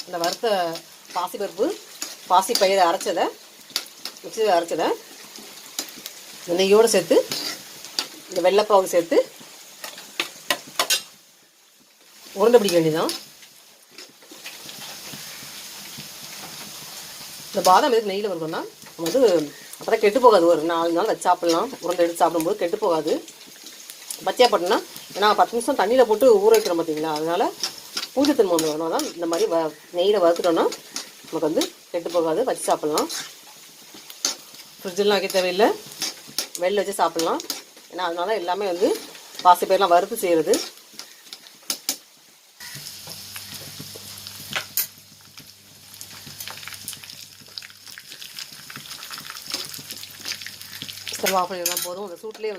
இந்த வறுத்த பாசிப்பருப்பு பாசிப்பயிரை அரைச்சதை மிக்சியில் அரைச்சதை இந்த நெய்யோடு சேர்த்து இந்த வெள்ளைப்பாவு சேர்த்து உருண்டை பிடிக்க வேண்டியதான். இந்த பாதாம் எதுக்கு நெய்யில் வரும்னா நம்ம வந்து அப்போ தான் கெட்டு போகாது. ஒரு 4 நாள் வச்சு சாப்பிட்லாம். உருண்டை எடுத்து சாப்பிடும்போது கெட்டு போகாது. பச்சையாக போட்டோம்னா ஏன்னா 10 நிமிஷம் தண்ணியில் போட்டு ஊற வைக்கிறோம் பார்த்தீங்களா, அதனால் பூஜைத்தன்மை வேணும். தான் இந்த மாதிரி நெய்யில் வறுத்துட்டோன்னா நமக்கு வந்து கெட்டு போகாது, வச்சு சாப்பிட்லாம். ஃப்ரிட்ஜெலாம் வைக்க தேவையில்லை, வெளில வச்சு சாப்பிட்லாம். ஏன்னா அதனால எல்லாமே வந்து பாசிப்பயிரெலாம் வறுத்து செய்கிறது. ஸ்டவ் ஆஃப் பண்ணிடலாம். போதும். அந்த சூட்லேயே